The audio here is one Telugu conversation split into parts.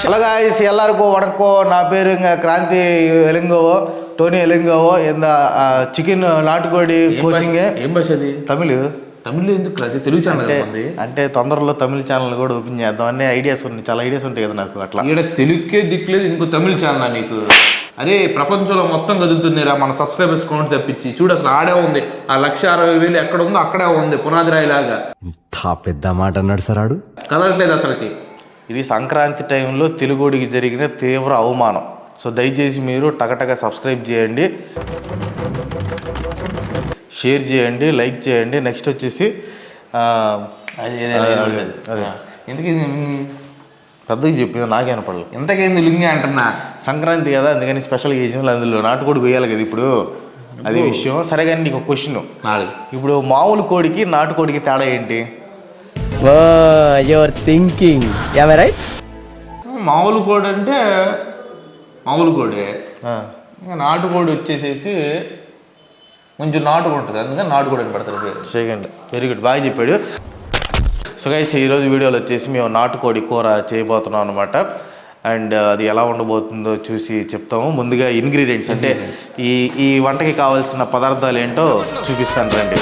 అలాగా ಎಲ್ಲರಿಗೂ వణకో నా పేరు క్రాంతి ఎలింగోవో టోనీ ఎలింగోవో ఇంద చికెన్ నాటుకోడి కోచింగ్ ఏం భాష అది? తమిళ్ ఎందుకు తెలుగు ఛానల్ అంటే తొందరలో తమిళ ఛానల్ కూడా ఓపెన్ చేద్దాం అనే ఐడియాస్ ఉన్నాయి, చాలా ఐడియాస్ ఉంటాయి కదా నాకు. అట్లా ఇక్కడ తెలుగుకే దిక్కులేదు, ఇంకో తమిళ ఛానల్ నీకు? అరే ప్రపంచంలో మొత్తం కదులుతున్నారా మన సబ్స్క్రైబర్స్ కౌంట్ తప్పించి. చూడు అసలు ఆడే ఉంది ఆ 1,60,000 ఎక్కడ ఉందో అక్కడే ఉంది పునాది రాయిలాగా. పెద్ద మాట అన్నాడు సార్ ఆడు. కదలట్లేదు అసలుకి. ఇది సంక్రాంతి టైంలో తెలుగుడికి జరిగిన తీవ్ర అవమానం. సో దయచేసి మీరు టగటగ సబ్స్క్రైబ్ చేయండి, షేర్ చేయండి, లైక్ చేయండి. నెక్స్ట్ వచ్చేసి పెద్దగా చెప్పింది నాకే వినపడలేదు. ఎంతకైంది లుంగి అంటున్నా. సంక్రాంతి కదా అందుకని స్పెషల్గా చేసిన అందులో నాటుకోడి కొయ్యాలి కదా ఇప్పుడు, అది విషయం. సరే కానీ నీకు ఒక క్వశ్చన్, ఇప్పుడు మామూలు కోడికి నాటుకోడికి తేడా ఏంటి? Your thinking right. మామూలు కోడి అంటే మామూలు కోడి, నాటుకోడి వచ్చేసేసి కొంచెం నాటుకోడి ఉంటుంది, అందుకని నాటుకోడి అని పెడతారు పేరు. సెకండ్ వెరీ గుడ్, బాగా చెప్పాడు. సో గైస్ ఈరోజు వీడియోలో వచ్చేసి మేము నాటుకోడి కూర చేయబోతున్నాం అనమాట. అండ్ అది ఎలా ఉండబోతుందో చూసి చెప్తాము. ముందుగా ఇంగ్రీడియంట్స్ అంటే ఈ వంటకి కావాల్సిన పదార్థాలు ఏంటో చూపిస్తాను రండి.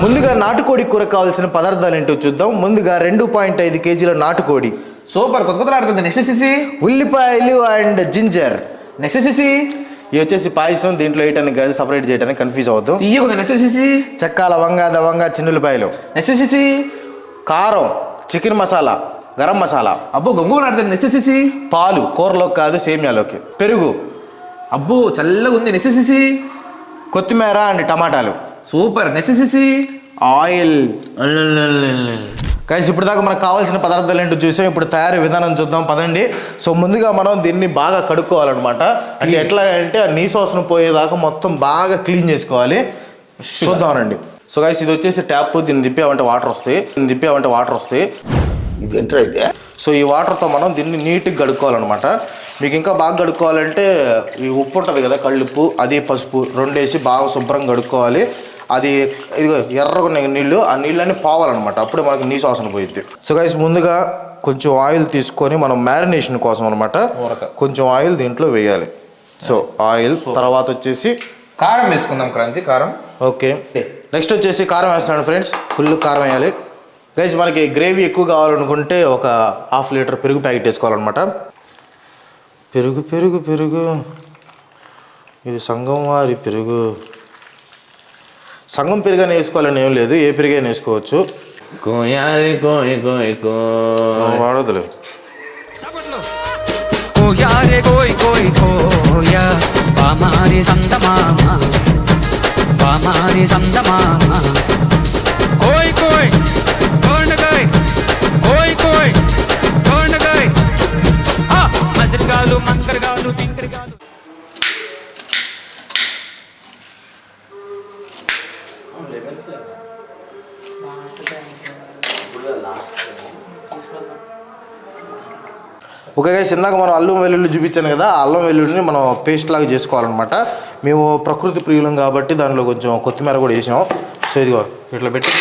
ముందుగా నాటుకోడి కూర కావాల్సిన పదార్థాలు ఏంటో చూద్దాం. ముందుగా 2.5 కేజీల నాటుకోడి. సూపర్, కొత్త కొత్త ఆడుతుంది. నెక్స్ట్ వచ్చేసి ఉల్లిపాయలు అండ్ జింజర్. నెక్స్ట్ వచ్చేసి ఇది వచ్చేసి పాయసం, దీంట్లో వేయటానికి కాదు సపరేట్ చేయడానికి కన్ఫ్యూజ్ అవుతాం. నెక్స్ట్ వచ్చేసి చెక్క, లవంగా, దవంగా, చిన్నులపాయలు. నెక్స్ట్ వచ్చేసి కారం, చికెన్ మసాలా, గరం మసాలా. అబ్బో గంగూర ఆడుతుంది. నెక్స్ట్ వచ్చేసి పాలు, కూరలోకి కాదు సేమియాలోకి. పెరుగు. అబ్బో చల్లగా ఉంది. నెక్స్ట్ వచ్చేసి కొత్తిమీర అండ్ టమాటాలు. సూపర్. నెక్స్ట్ వచ్చేసి ఆయిల్. గైస్ ఇప్పుడు దాకా మనకు కావాల్సిన పదార్థాలు ఏంటో చూసాం. ఇప్పుడు తయారీ విధానం చూద్దాం పదండి. సో ముందుగా మనం దీన్ని బాగా కడుక్కోవాలన్నమాట. అంటే ఎట్లా అంటే ఆ నీసు పోయేదాకా మొత్తం బాగా క్లీన్ చేసుకోవాలి. చూద్దామనండి. సో గైస్ ఇది వచ్చేసి ట్యాప్, దీన్ని తిప్పామంటే వాటర్ వస్తాయి. సో ఈ వాటర్తో మనం దీన్ని నీట్గా కడుక్కోవాలన్నమాట. మీకు ఇంకా బాగా కడుక్కోవాలంటే ఈ ఉప్పు ఉంటుంది కదా, కళ్ళుప్పు, అది పసుపు 2 వేసి బాగా శుభ్రంగా కడుక్కోవాలి. అది ఇదిగో ఎర్రగా నీళ్ళు, ఆ నీళ్ళని పోవాలన్నమాట, అప్పుడే మనకి నీసు వాసన పోయిద్ది. సో గైస్ ముందుగా కొంచెం ఆయిల్ తీసుకొని మనం మ్యారినేషన్ కోసం అనమాట కొంచెం ఆయిల్ దీంట్లో వేయాలి. సో ఆయిల్ తర్వాత వచ్చేసి కారం వేసుకుందాం. క్రాంతి కారం. ఓకే, నెక్స్ట్ వచ్చేసి కారం వేస్తున్నాను ఫ్రెండ్స్. ఫుల్ కారం వేయాలి. గైస్ మనకి గ్రేవీ ఎక్కువ కావాలనుకుంటే ఒక 1/2 లీటర్ పెరుగు ప్యాకెట్ వేసుకోవాలన్నమాట. పెరుగు ఇది సంగం వారి పెరుగు. సంగం పెరుగని వేసుకోవాలని ఏం లేదు, ఏ పెరుగైనా వేసుకోవచ్చు. వాడదులే. ఓకే గైస్, ఇందాక మనం అల్లం వెల్లుల్లి చూపించాను కదా, ఆ అల్లం వెల్లుల్లిని మనం పేస్ట్ లాగా చేసుకోవాలన్నమాట. మేము ప్రకృతి ప్రియులం కాబట్టి దానిలో కొంచెం కొత్తిమీర కూడా వేసాం. సో ఇదిగో ఇట్లా పెట్టి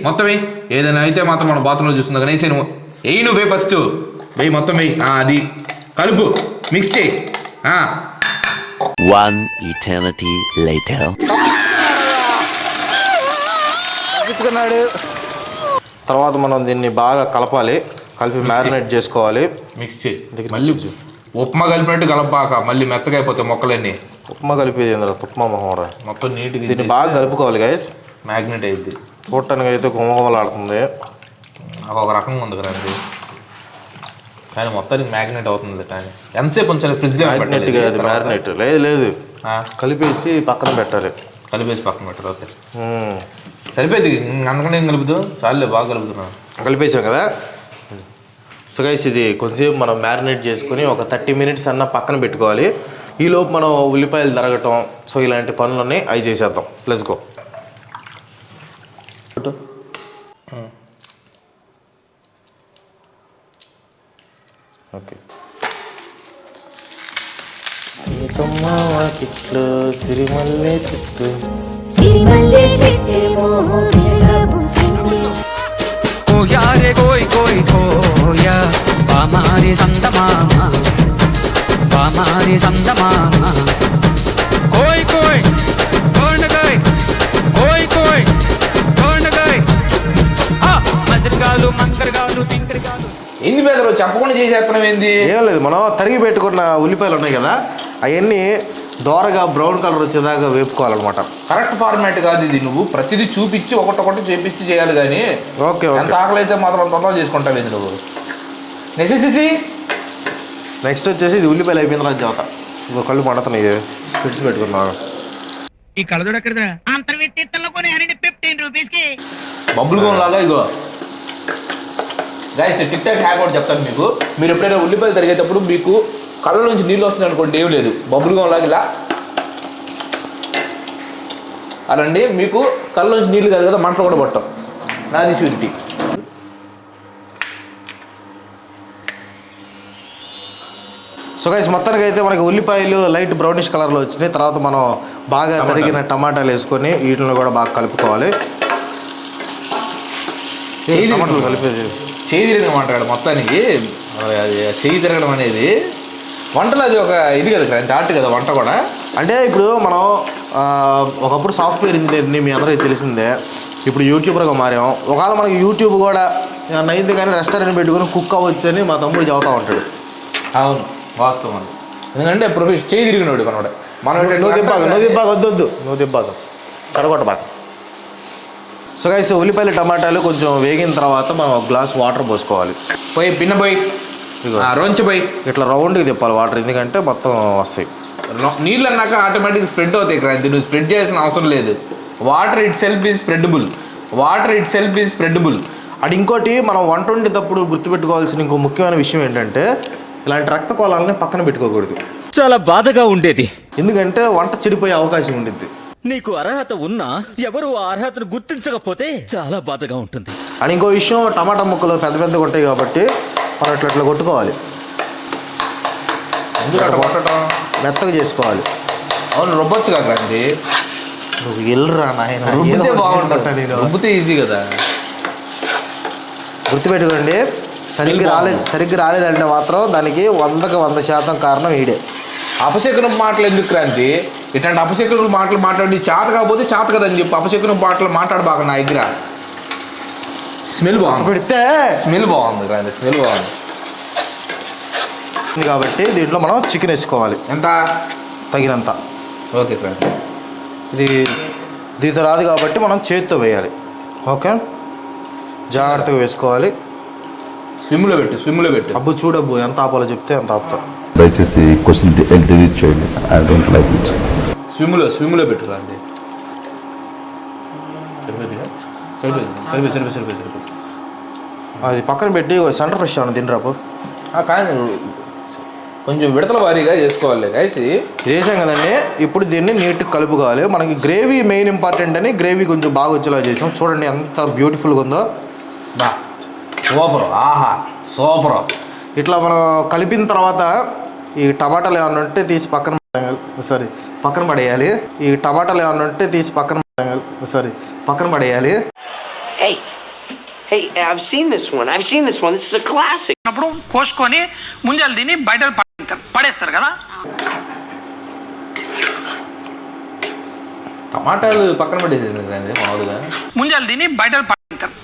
మొత్తం ఏదైనా అయితే మాత్రం మనం బాత్రూంలో చూస్తుందా కానీ నువ్వే ఫస్ట్ వెయ్యి, మొత్తం వెయ్యి. అది కలుపు, మిక్స్ చేయి. One eternity later. తర్వాత మనం దీన్ని బాగా కలపాలి, కలిపి మ్యారినేట్ చేసుకోవాలి. మిక్స్ చేయి. మళ్ళీ ఉప్మా కలిపినట్టు కలపాక, మళ్ళీ మెత్తగా అయిపోతాయి మొక్కలన్నీ. ఉప్మా కలిపేది ఉప్మా మొహం మొత్తం నీట్గా దీన్ని బాగా కలుపుకోవాలి గైస్. మ్యాగ్నెట్ అయింది. చూడటానికి అయితే గుమగుమలాడుతుంది, ఒక రకంగా ఉంది కదండి, కానీ మొత్తానికి మ్యాగ్నెట్ అవుతుంది. కానీ ఎంతసేపు ఉంచాలి ఫ్రిడ్జ్లో? మ్యాగ్నెట్ కాదు, మ్యారినేట్. లేదు కలిపేసి పక్కన పెట్టాలి. ఓకే సరిపోయింది. అందుకని ఏం కలుపుతూ చాలే, బాగా కలుపుతున్నాను. కలిపేసాం కదా. సో గైస్ ఇది కొంచెంసేపు మనం మ్యారినేట్ చేసుకుని ఒక 30 minutes అన్న పక్కన పెట్టుకోవాలి. ఈలోపు మనం ఉల్లిపాయలు తరగటం సో ఇలాంటి పనులన్నీ అవి చేసేద్దాం. Let's go. ఓకే. సిరిమల్లె చెట్టు సిరిమల్లె చెట్టేమో పూసింది. కోయారే కోయ్ కోయ్ కోయా పామారి సందమామ పామారి సందమామ కోయ్ కోయ్ కోండగాయ్ కోయ్ కోయ్ కోండగాయ్ మసరిగాలు మంకరగాలు పింకరగాలు. ఏంది పేదలు చెప్పకుండా చేసేస్తున్నాం ఏంది? ఏం లేదు, మనం తరిగి పెట్టుకున్న ఉల్లిపాయలు ఉన్నాయి కదా అవన్నీ దోరగా బ్రౌన్ కలర్ వచ్చేదాకా వేపుకోవాలన్నమాట. కరెక్ట్ ఫార్మాట్ కాదు ఇది. నువ్వు ప్రతిదీ చూపించి ఒకటి చేపించి చేయాలి కానీ ఓకే ఎంత ఆకలి అయితే మాత్రం తొందరగా చేసుకుంటావు ఇది నువ్వు. నెక్స్ట్ వచ్చేసి ఇది ఉల్లిపాయలు అయిపోయిన తర్వాత జాత ఇంకో కళ్ళు మండుతున్నాయి, స్పిట్స్ పెట్టుకున్నాను. ఈ కళ్ళజోడు ఎక్కడిదా? అంతర్వేత్తలో కొని 15 రూపీస్కి బబ్బులు గోన్ లాగా ఇగో గైస్ టిక్ టాక్ హ్యాక్ కూడా చెప్తాను మీకు. మీరు ఎప్పుడైనా ఉల్లిపాయలు తరిగేటప్పుడు మీకు కళ్ళ నుంచి నీళ్ళు వస్తుంది అనుకోండి, ఏం లేదు, బబ్బులు గోన్ లాగా ఇలా అలాండి మీకు కళ్ళ నుంచి నీళ్ళు కాదు కదా మంటలు కూడా పట్టం. నాది షూరిటీ. సో గైస్ మొత్తానికి అయితే మనకి ఉల్లిపాయలు లైట్ బ్రౌనిష్ కలర్లో వచ్చినాయి. తర్వాత మనం బాగా తరిగిన టమాటాలు వేసుకొని వీటిని కూడా బాగా కలుపుకోవాలి. టమాటాలు కలిపేది చేయి తిరగడం అంటాడు మొత్తానికి. అది చేయి తిరగడం అనేది వంటలు అది ఒక ఇది కదా, ఆర్ట్ కదా వంట కూడా. అంటే ఇప్పుడు మనం ఒకప్పుడు సాఫ్ట్వేర్ ఇంజనీర్ని మీ అందరికీ తెలిసిందే, ఇప్పుడు యూట్యూబర్గా మారాం. ఒకవేళ మనకి యూట్యూబ్ కూడా నైన్త్ కానీ రెస్టారెంట్ పెట్టుకుని కుక్ అవ్వచ్చు అని మా తమ్ముడు చదువుతూ ఉంటాడు. అవును వాస్తవం. ఎందుకంటే ప్రొఫెషన్ చేయి తిరిగినాడు మనోడు. మనం నువ్వు దిబ్బాగా వద్దు నువ్వు దిబ్బాగా కడగొట్ట బాగా. సో గైస్ ఉల్లిపాయలు టమాటాలు కొంచెం వేగిన తర్వాత మనం ఒక గ్లాస్ వాటర్ పోసుకోవాలి. పోయి పిన్న పోయి రోంచి పోయి ఇట్లా రౌండ్కి తిప్పాలి వాటర్, ఎందుకంటే మొత్తం వస్తాయి. నీళ్ళు అన్నాక ఆటోమేటిక్ స్ప్రెడ్ అవుతాయి క్రాంతి. నువ్వు స్ప్రెడ్ చేయాల్సిన అవసరం లేదు. Water itself is spreadable. అది ఇంకోటి మనం వంట వండేటప్పుడు గుర్తుపెట్టుకోవాల్సిన ఇంకో ముఖ్యమైన విషయం ఏంటంటే ఇలాంటి రక్త కోలాలని పక్కన పెట్టుకోకూడదు. చాలా బాధగా ఉండేది, ఎందుకంటే వంట చెడిపోయే అవకాశం ఉండిద్ది. నీకు అర్హత ఉన్నా ఎవరు ఆ అర్హతను గుర్తించకపోతే చాలా బాధగా ఉంటుంది. అని ఇంకో విషయం, టమాటా ముక్కలు పెద్ద పెద్దగా ఉంటాయి కాబట్టి మనం ఇట్లా కొట్టుకోవాలి, కొట్టడం మెత్తగా చేసుకోవాలి. అవును రుబ్బొచ్చు కదా క్రాంతి. నువ్వు ఎల్లురా నాయన, రుబ్బితే బాగుంటుంది, రుబ్బితే ఈజీ కదా. గుర్తుపెట్టుకోండి, సరిగ్గా రాలేదంటే మాత్రం దానికి 100కి 100% కారణం ఈడే. అపశకునం మాటలు ఎందుకు క్రాంతి? ఇట్లాంటి అపశకునం మాటలు మాట్లాడి చేత కాకపోతే చేత కదని చెప్పి అపశకునం మాటలు మాట్లాడబాక నా దగ్గర. స్మెల్ బాగుంది క్రాంతి, స్మెల్ బాగుంది కాబట్టి దీంట్లో మనం చికెన్ వేసుకోవాలి ఎంత తగినంత. ఓకే క్రాంతి. దీంతో రాదు కాబట్టి మనం చేతితో వేయాలి. ఓకే, జాగ్రత్తగా వేసుకోవాలి. స్విమ్లో పెట్టు. అబ్బు చూడబ్బు ఎంత ఆపాలో చెప్తే అంత ఆపుతా. దయచేసి క్వశ్చన్ డిలీట్ చేయండి. I don't like it. స్విమ్లో పెట్టు రండి. సరిపోయింది. అది పక్కన పెట్టి సెంటర్ ఫ్రెష్ అన్న తినరాపు. కానీ కొంచెం విడతల వారీగా చేసుకోవాలి గైసి. చేసాం కదండి, ఇప్పుడు దీన్ని నీట్గా కలుపుకోవాలి. మనకి గ్రేవీ మెయిన్ ఇంపార్టెంట్ అని గ్రేవీ కొంచెం బాగా వచ్చేలా చేసాం. చూడండి ఎంత బ్యూటిఫుల్గా ఉందో. సూపర్. ఇట్లా మనం కలిపిన తర్వాత ఈ టమాటాలు ఏమన్నా ఉంటే తీసి పక్కన పడేయాలి. పక్కన పడేయాలి. Hey, I've seen this one. This is a classic. అప్పుడు కోసుకొని ముంజలు తిని బయట పడేస్తారు కదా. టమాటాలు పక్కన పడేసింది మామూలుగా. ముంజలు తిని బయట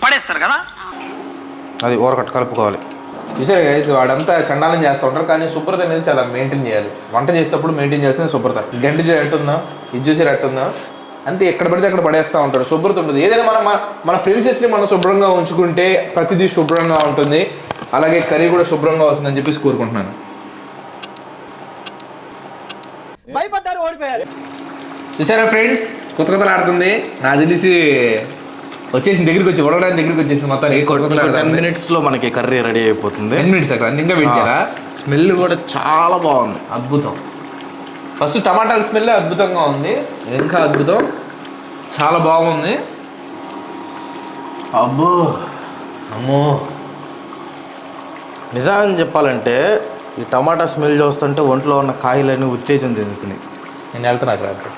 పడేస్తారు కదా. అది ఊరకట్టు కలుపుకోవాలి. చూసారు గైస్, వాడంతా చండాలం చేస్తూ ఉంటారు, కానీ శుభ్రత అనేది చాలా మెయింటైన్ చేయాలి. వంట చేసేటప్పుడు మెయింటైన్ చేస్తే శుభ్రత. గంటి ఎట్టుందా, ఇది చూసారు ఎట్టుందా, అంతే ఎక్కడ పడితే అక్కడ పడేస్తూ ఉంటాడు. శుభ్రత ఉంటుంది. ఏదైనా మన ప్రిమిసెస్ని మనం శుభ్రంగా ఉంచుకుంటే ప్రతిదీ శుభ్రంగా ఉంటుంది, అలాగే కర్రీ కూడా శుభ్రంగా వస్తుందని చెప్పేసి కోరుకుంటున్నాను. చూసారా ఫ్రెండ్స్, కొత్త ఆడుతుంది. నాకు తెలిసి దగ్గరికి వచ్చేసింది మొత్తం. 10 minutesలో మనకి కర్రీ రెడీ అయిపోతుంది. 10 minutes అక్కడ ఇంకా వెయిట్ చేయాలా? స్మెల్ కూడా చాలా బాగుంది, అద్భుతం. ఫస్ట్ టమాటాల స్మెల్ అద్భుతంగా ఉంది, ఇంకా అద్భుతం, చాలా బాగుంది. అబ్బో అమ్మో, నిజాన్ని చెప్పాలంటే ఈ టమాటా స్మెల్ చూస్తుంటే ఒంట్లో ఉన్న కాయలన్నీ ఉత్తేజం చెందుతున్నాయి. నేను వెళ్తున్నా అక్కడ.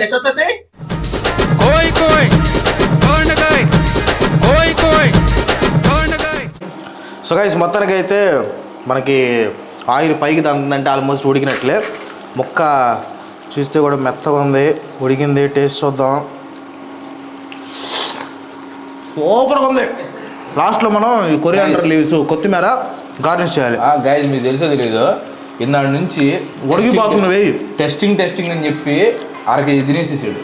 నెక్స్ట్ వచ్చేసి కోయ్ కోయ్ కోండకాయ్ కోయ్ కోయ్ కోండకాయ్. సో గైస్ మొత్తానికి అయితే మనకి ఆయిల్ పైకి తందంటే ఆల్మోస్ట్ ఉడికినట్లే. ముక్క చూస్తే కూడా మెత్తగా ఉంది, ఉడికింది. టేస్ట్ చూద్దాం. సూపర్గా ఉంది. లాస్ట్లో మనం ఈ కొరియాండర్ లీవ్స్, కొత్తిమీర గార్నిష్ చేయాలి. గైజ్ మీకు తెలుసో తెలీదు, ఇందాడి నుంచి ఉడికిపోతున్నవి టెస్టింగ్ అని చెప్పి 1/2 కేజీ తినేసేసాడు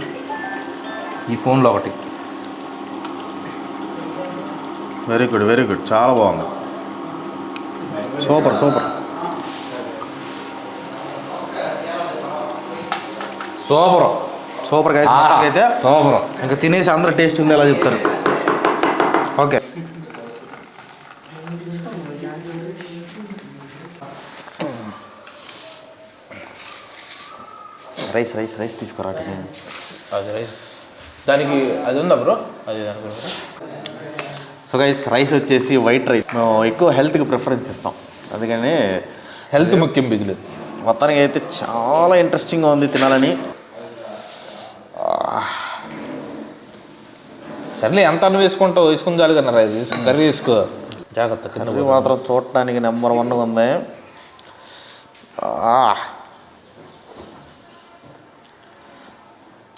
ఈ ఫోన్లో ఒకటి. వెరీ గుడ్, చాలా బాగుంది. Super super guys. అయితే సూపర్. ఇంకా తినేసి అందరూ టేస్ట్ ఉంది ఎలా చెప్తారు. ఓకే, రైస్ తీసుకురా. అది రైస్ దానికి అది ఉందా బ్రో? అది దానికి. సో గైస్ రైస్ వచ్చేసి వైట్ రైస్. మేము ఎక్కువ హెల్త్కి ప్రిఫరెన్స్ ఇస్తాం, అందుకని హెల్త్ ముఖ్యం బిగులు. మొత్తానికి అయితే చాలా ఇంట్రెస్టింగ్గా ఉంది తినాలని. సర్లే, ఎంత అన్నం వేసుకుని చాలు కన్నా రైస్ కర్రీ వేసుకో, జాగ్రత్త. కర్రీ మాత్రం చూడటానికి నెంబర్ 1 ఉంది.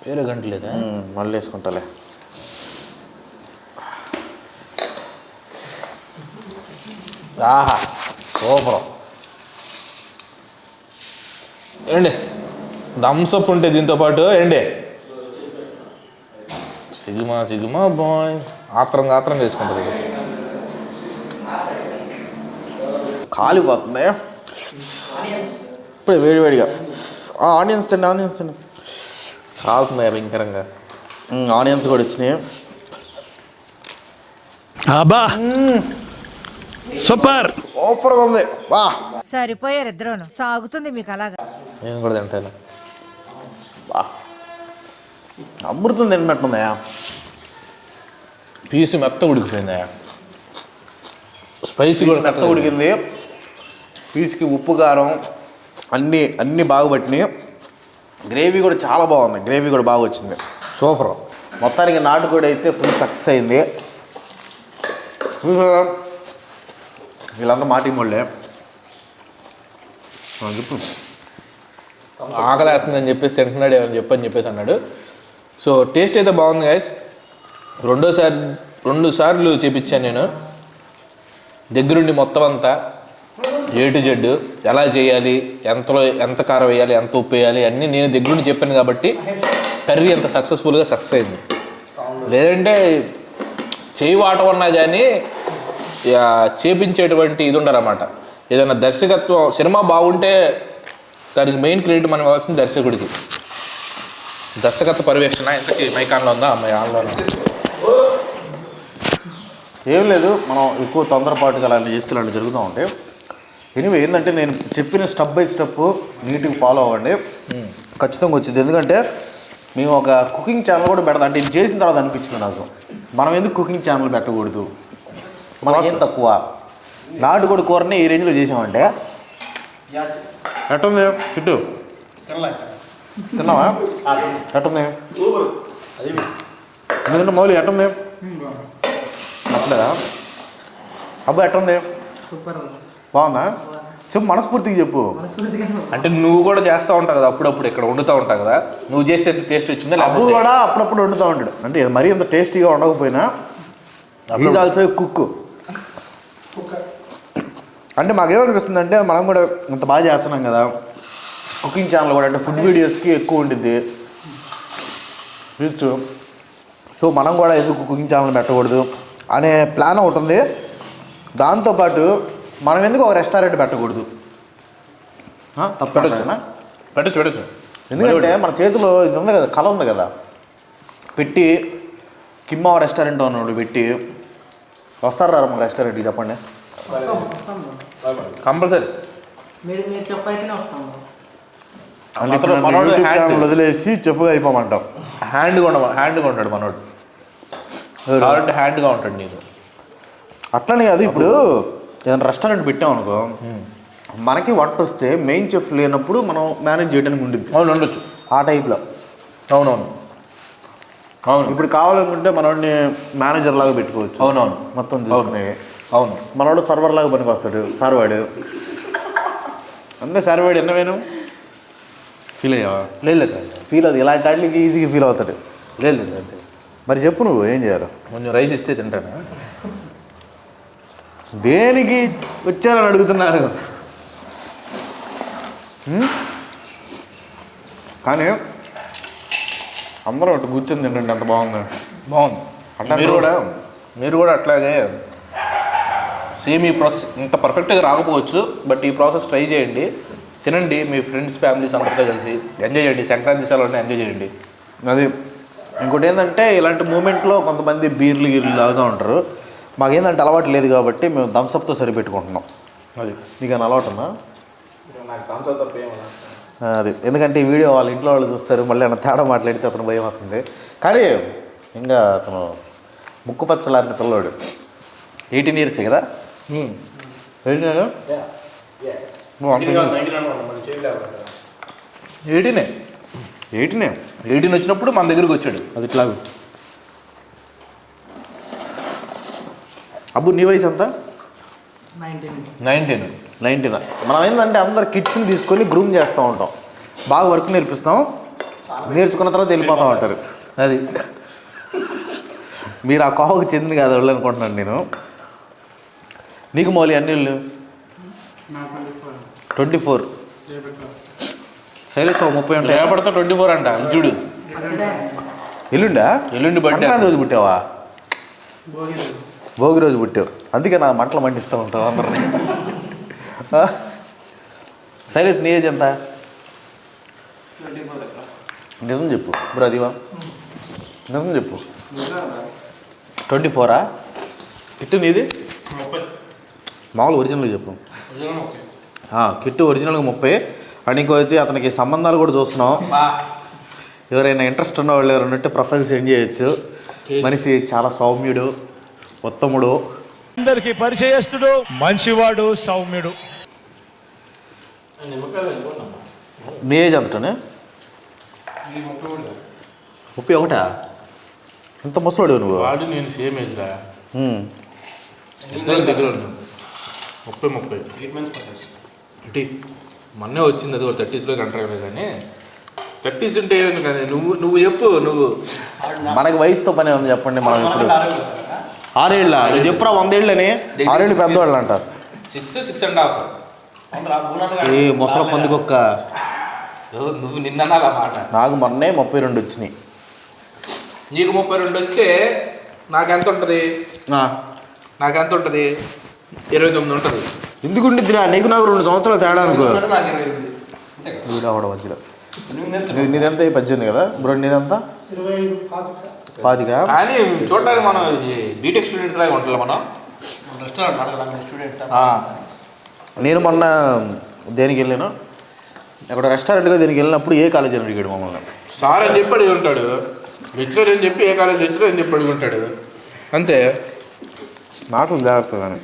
వేరే గంటలేదా? మళ్ళీ వేసుకుంటాలే. ఆహా సూపర్. ఏండి థమ్స్అప్ ఉంటే దీంతో పాటు ఏండి సిగ్మా బాయ్ ఆత్రం వేసుకుంటుంది. కాలిపోతుంది ఇప్పుడు వేడివేడిగా. ఆనియన్స్ తిండి. కాలుతుంది భయంకరంగా. ఆనియన్స్ కూడా వచ్చినాయి. సూపర్గా ఉంది. వా, సరిపోయారు ఇద్దరును. సాగుతుంది మీకు అలాగా. నేను కూడా తింటాను. అమృతం తిన్నట్టుందయా. పీసు మెత్త ఉడికిపోయిందా, స్పైసీ కూడా మెత్త ఉడికింది. పీస్కి ఉప్పు కారం అన్నీ బాగా పట్టినాయి. గ్రేవీ కూడా చాలా బాగుంది, గ్రేవీ కూడా బాగా వచ్చింది. సూపర్. మొత్తానికి నాటుకోడి అయితే ఫుల్ సక్సెస్ అయింది. వీళ్ళంతా మాటి మొళ్ళే చెప్పు. ఆకలేస్తుందని చెప్పేసి తింటున్నాడు ఏమని చెప్పేసి అన్నాడు. సో టేస్ట్ అయితే బాగుంది గైస్. 2 సార్లు చేపించాను నేను దగ్గరుండి. మొత్తం అంతా A to Z ఎలా చేయాలి, ఎంత కారం వేయాలి, ఎంత ఉప్పు వేయాలి అన్నీ నేను దగ్గరుండి చెప్పాను కాబట్టి కర్రీ అంత సక్సెస్ఫుల్గా సక్సెస్ అయింది. లేదంటే చేయి వాట ఉన్నా కానీ చేపించేటువంటి ఇది ఉండరన్నమాట. ఏదైనా దర్శకత్వం సినిమా బాగుంటే దానికి మెయిన్ క్రెడిట్ మనం ఇవ్వాల్సింది దర్శకుడికి. దర్శకత్వ పర్యవేక్షణ ఎంతకి మైకాన్లో ఉందా, అమ్మాయి ఆన్లో ఏం లేదు, మనం ఎక్కువ తొందరపాటుగా అలాంటి చేస్తే ఇలాంటి జరుగుతూ ఉంటాయి. ఎనివే ఏంటంటే నేను చెప్పిన స్టెప్ బై స్టెప్ నీట్గా ఫాలో అవ్వండి, ఖచ్చితంగా వచ్చింది. ఎందుకంటే మేము ఒక కుకింగ్ ఛానల్ కూడా పెడతాం. అంటే ఇది చేసిన తర్వాత అనిపించింది నాకు, మనం ఎందుకు కుకింగ్ ఛానల్ పెట్టకూడదు, మనకేం తక్కువ. నాటుకోడి కూరని ఈ రేంజ్లో చేసామంటే ఎట్టుంది చుట్టూ తిన్నావా? ఎట్టుంది ఎందుకంటే మౌలి ఎట్టుంది నచ్చలేదా? అబ్బా ఎట్టుంది? బాగుందా? చెప్పు, మనస్ఫూర్తిగా చెప్పు. అంటే నువ్వు కూడా చేస్తూ ఉంటావు కదా అప్పుడప్పుడు, ఇక్కడ వండుతూ ఉంటావు కదా, నువ్వు చేసే టేస్ట్ వచ్చిందా? అబ్బు కూడా అప్పుడప్పుడు వండుతూ ఉంటాడు. అంటే మరీ అంత టేస్టీగా ఉండకపోయినా ఈజ్ ఆల్సో కుక్. అంటే మాకేమనిపిస్తుంది అంటే మనం కూడా ఇంత బాగా చేస్తున్నాం కదా కుకింగ్ ఛానల్ కూడా, అంటే ఫుడ్ వీడియోస్కి ఎక్కువ ఉంటుంది రీచ్. సో మనం కూడా ఎందుకు కుకింగ్ ఛానల్ పెట్టకూడదు అనే ప్లాన్ ఒకటి ఉంది. దాంతోపాటు మనం ఎందుకు ఒక రెస్టారెంట్ పెట్టకూడదు? పెట్టచ్చు. ఎందుకంటే మన చేతిలో ఇది ఉంది కదా, కళ ఉంది కదా, పెట్టి కిమ్మా రెస్టారెంట్ అన్నాడు పెట్టి వస్తారా మన రెస్టారెంట్కి చెప్పండి. కంపల్సరీ మీరు చెప్పైతేనే వస్తాం. మనోడు యూట్యూబ్ ఛానల్ వదిలేసి చెఫ్గా అయిపోమంటాం. హ్యాండ్గా ఉంటాడు మనోడు. కాబట్టి హ్యాండ్గా ఉంటాడు నీకు. అట్లనే కాదు, ఇప్పుడు ఏదైనా రెస్టారెంట్ పెట్టాం అనుకో, మనకి వంట వస్తే మెయిన్ చెఫ్ లేనప్పుడు మనం మేనేజ్ చేయడానికి ఉంటుంది. అవును, ఉండొచ్చు ఆ టైప్లో. అవునవును. ఇప్పుడు కావాలనుకుంటే మనోడిని మేనేజర్ లాగా పెట్టుకోవచ్చు. అవునవును. మొత్తం చూసుకునేవి. అవును. మనోడు సర్వర్ లాగా పనికి వస్తాడు. సార్వాడు అంతే. సార్వాడు ఎన్నవేను ఫీల్ అయ్యావా? లేదు ఫీల్ అవుతుంది. ఇలాంటి వాటికి ఈజీగా ఫీల్ అవుతాడు. లేదు అంతే. మరి చెప్పు, నువ్వు ఏం చేయాలి? కొంచెం రైస్ ఇస్తే తింటాను. దేనికి వచ్చారని అడుగుతున్నారు. కానీ అందరూ ఒకటి కూర్చొని తింటండి, ఎంత బాగుంది. మీరు కూడా అట్లాగే సేమ్ ఈ ప్రాసెస్ ఇంత పర్ఫెక్ట్గా రాకపోవచ్చు, బట్ ఈ ప్రాసెస్ ట్రై చేయండి, తినండి, మీ ఫ్రెండ్స్ ఫ్యామిలీస్ అందరితో కలిసి ఎంజాయ్ చేయండి. సంక్రాంతి సెలవుని ఎంజాయ్ చేయండి. అది ఇంకోటి ఏంటంటే, ఇలాంటి మూమెంట్లో కొంతమంది బీర్లు తాగుతూ ఉంటారు. మాకేంటంటే అలవాటు లేదు కాబట్టి మేము థమ్స్అప్తో సరిపెట్టుకుంటున్నాం. అది నీకు అని అలవాటు ఉందా? అది ఎందుకంటే ఈ వీడియో వాళ్ళ ఇంట్లో వాళ్ళు చూస్తారు, మళ్ళీ అన్న తేడా మాట్లాడితే అతను భయం వస్తుంది. కానీ ఇంకా అతను ముక్కుపచ్చలారిన పిల్లోడు. 18 years కదా? 18 నువ్వు అంత 18 వచ్చినప్పుడు మన దగ్గరికి వచ్చాడు. అది ఇట్లా. అబ్బు నీ వయసు ఎంత? 19. మనం ఏంటంటే అందరు కిడ్స్ని తీసుకొని గ్రూమ్ చేస్తూ ఉంటాం, బాగా వర్క్ నేర్పిస్తాం, నేర్చుకున్న తర్వాత వెళ్ళిపోతూ ఉంటారు. అది మీరు ఆ కోవకు చెందింది కాదు వాళ్ళు అనుకుంటున్నాను నేను. నీకు మౌలి అన్ని ఇళ్ళు 24. శైలేష్ 30 ఉంటాయి. రేపటితో 24 అంట. చూడు, ఎల్లుండి బర్త్డే రోజు పుట్టావా? భోగి రోజు పుట్టావు, అందుకే నా మంటలు మండిస్తూ ఉంటావు అందరినీ. శైలేష్ నీ ఏజ్ ఎంత? నిజం చెప్పు బ్రో. అదివా నిజం చెప్పు. 24 కిట్టు నీది? మామూలు ఒరిజినల్గా చెప్పు. కిట్టు ఒరిజినల్గా 30. అండ్ ఇంకోటి అతనికి సంబంధాలు కూడా చూస్తున్నాం. ఎవరైనా ఇంట్రెస్ట్ ఉన్న వాళ్ళు ఎవరైనా ఉంటే ప్రొఫైల్ సెండ్ చేయొచ్చు. మనిషి చాలా సౌమ్యుడు, ఉత్తముడు, అందరికి పరిచయస్తుడు, మంచివాడు, సౌమ్యుడు. నీ ఏజ్ అంతటనే? 31. ఎంత ముసలాడు నువ్వు? వాడు నేను సేమ్ ఏజ్ రా. దగ్గర 30 మొన్నే వచ్చింది. అది 30sలోకి అంటారు కదా, కానీ 30s ఉంటే ఏమైంది కానీ నువ్వు చెప్పు. నువ్వు మనకి వయసుతో పని ఉంది చెప్పండి. మనం ఇప్పుడు 6 ఏళ్ళ చెప్పురా, 100 ఏళ్ళని. 6 ఏళ్ళు పెద్దవాళ్ళు అంటారు. 6.5. ఏ ముసల పందుకొక్క. నువ్వు నిన్న అలా మాట. నాకు మొన్నే 32 వచ్చినాయి. నీకు 32 వస్తే నాకెంత ఉంటుంది? 29 ఉంటుంది. ఎందుకు ఉండిద్దిరా? నీకు నాకు 2 సంవత్సరాలు తేడా అనుకో. వీడవడం మధ్యలో నీదంతా 18 కదా బ్రో? నీదంతా 25. కానీ చూడడానికి మనం బీటెక్ స్టూడెంట్స్ లాగా ఉంటాం మనం. నేను మొన్న దేనికి వెళ్ళాను, అక్కడ రెస్టారెంట్గా దేనికి వెళ్ళినప్పుడు ఏ కాలేజీ అని అడిగాడు మమ్మల్ని. సార్ అని చెప్పి అడిగి ఉంటాడు, లెక్చరర్ అని చెప్పి ఏ కాలేజ్ లెక్చరర్ అని చెప్పి అడిగి ఉంటాడు. అంతే. మాటలు జాగ్రత్త కానీ,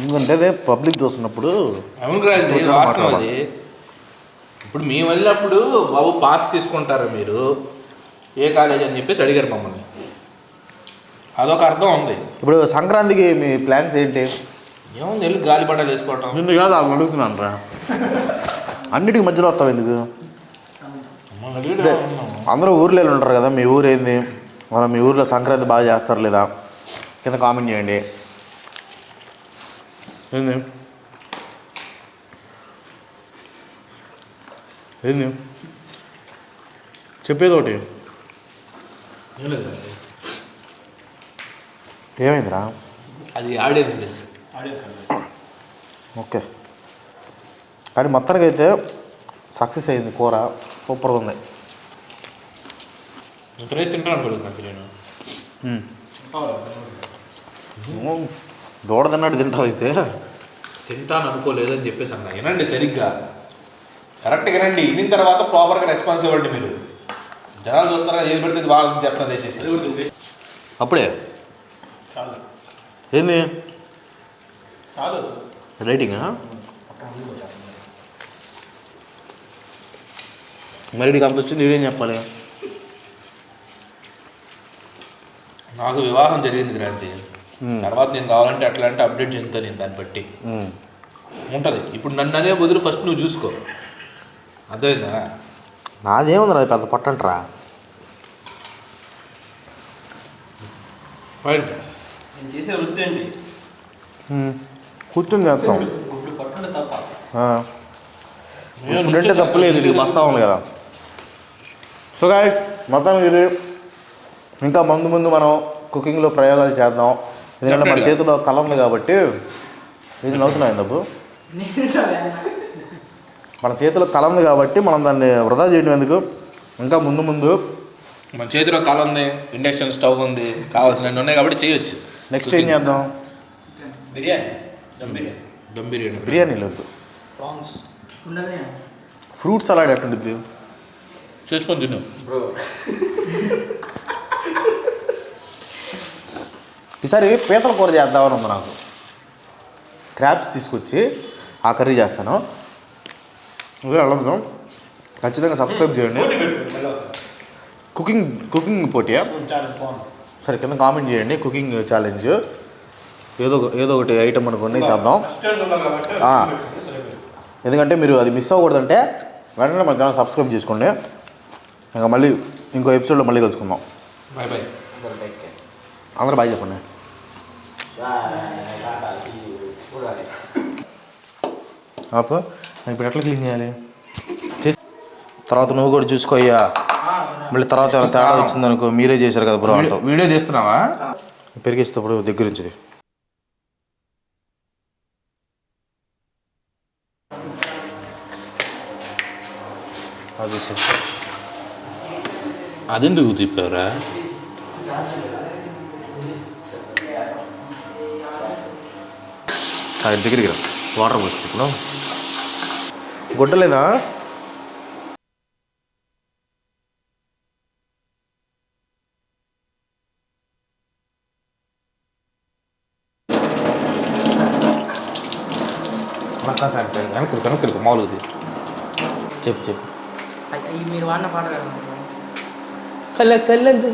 ఎందుకంటే అదే పబ్లిక్ చూస్తున్నప్పుడు. అవును వాస్తవం అది. ఇప్పుడు మేము వెళ్ళినప్పుడు బాబు పాస్ తీసుకుంటారా మీరు, ఏ కాలేజ్ అని చెప్పేసి అడిగారు మమ్మల్ని. అదొక అర్థం ఉంది. ఇప్పుడు సంక్రాంతికి మీ ప్లాన్స్ ఏంటి? ఏముంది, వెళ్ళి గాలిపటాలు వేసుకోవటం. నిన్ను కాదు అవి అడుగుతున్నాను రా. అన్నిటికి మధ్యలో వస్తావు ఎందుకు? అందరూ ఊర్లో ఉంటారు కదా, మీ ఊరు ఏంది, మనం మీ ఊర్లో సంక్రాంతి బాగా చేస్తారు లేదా కింద కామెంట్ చేయండి. ఏంది ఏంది చెప్పేది ఒకటి. ఏమైందిరా? అది ఆడియన్స్. ఓకే, కానీ మొత్తానికి అయితే సక్సెస్ అయింది. కూర సూపర్గా ఉంది. రైస్ తింటాను అనుకోలేదు నేను. దూడ తిన్నాడు తింటావు అయితే. తింటాను అనుకోలేదని చెప్పేసి అన్న. వినండి సరిగ్గా, కరెక్ట్గా వినండి. విన్న తర్వాత ప్రాపర్గా రెస్పాన్స్ ఇవ్వండి. మీరు జనాలు చూస్తారా, ఏది పెడితే వాళ్ళకి చెప్తాను దయచేసి. అప్పుడే ఏంది రైటింగా మరి నీకు అంత వచ్చింది నేనేం చెప్పాలి? నాకు వివాహం జరిగింది క్రాంతి. తర్వాత నేను కావాలంటే అట్లాంటి అప్డేట్ చెందుతాను నేను దాన్ని బట్టి ఉంటుంది. ఇప్పుడు నన్ను అనే బదులు ఫస్ట్ నువ్వు చూసుకో, అర్థమైందా? నాదేముంది, అది పెద్ద పట్టంటరా. నేను చేసే వృత్తి ఏంటి? కూర్చొని చేస్తాం. ఇప్పుడంటే తప్పులేదు, ఇది బస్తా ఉంది కదా. సో గాయ్స్, మొత్తానికి ఇది ఇంకా ముందు ముందు మనం కుకింగ్లో ప్రయోగాలు చేద్దాం. ఎందుకంటే మన చేతిలో కళ ఉంది కాబట్టి. ఇది నవ్వుతున్నాయి డబ్బు. మన చేతిలో కళ ఉంది కాబట్టి మనం దాన్ని వృధా చేయడం ఎందుకు. ఇంకా ముందు ముందు మన చేతిలో కళ ఉంది, ఇండక్షన్ స్టవ్ ఉంది, కావాల్సినవి ఉన్నాయి కాబట్టి చేయొచ్చు. నెక్స్ట్ ఏం చేద్దాం? బిర్యానీ, దమ్ బిర్యానీ. బిర్యానీ లేదు, ఫ్రూట్ సలాడ్ ఎట్టుంటుంది చేసుకొని తిను బ్రో. ఈసారి పీతల కూర చేద్దామని ఉంది నాకు. క్రాబ్స్ తీసుకొచ్చి ఆ కర్రీ చేస్తాను. అదే వెళ్ళదు. ఖచ్చితంగా సబ్స్క్రైబ్ చేయండి. కుకింగ్ పోటీయా? సరే, కింద కామెంట్ చేయండి. కుకింగ్ ఛాలెంజ్ ఏదో ఒకటి ఐటమ్ అనుకోండి, చేద్దాం. ఎందుకంటే మీరు అది మిస్ అవ్వకూడదంటే వెంటనే మన ఛానల్ సబ్స్క్రైబ్ చేసుకోండి. ఇంకా మళ్ళీ ఇంకో ఎపిసోడ్లో మళ్ళీ కలుసుకుందాం. Bye bye. అందరూ బాయ్ చెప్పండి. ఆపు. ఇప్పుడు ఎట్లా క్లీన్ చేయాలి? తర్వాత నువ్వు కూడా చూసుకోయ్యా. మళ్ళీ తర్వాత ఏమైనా తేడా వచ్చిందనుకో, మీరే చేశారు కదా బ్రో అంటావు. వీడియో తీస్తున్నావా? పెరిగిస్తప్పుడు దగ్గర నుంచి అదెందుకు తిప్పారా? దగ్గరికి రా. వాటర్ పోసుకుంటున్నా. గుడ్డలేదా? కనుక్కు మామూలుగా చెప్పు. మీరు వాడిన పాట కదా. కళ్ళలు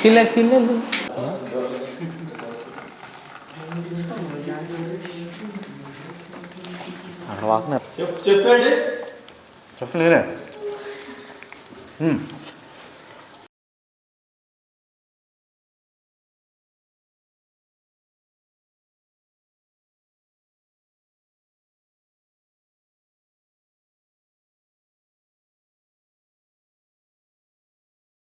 కిల్లలు అక్కడ వాసన చెప్పండి. చెప్పలేనే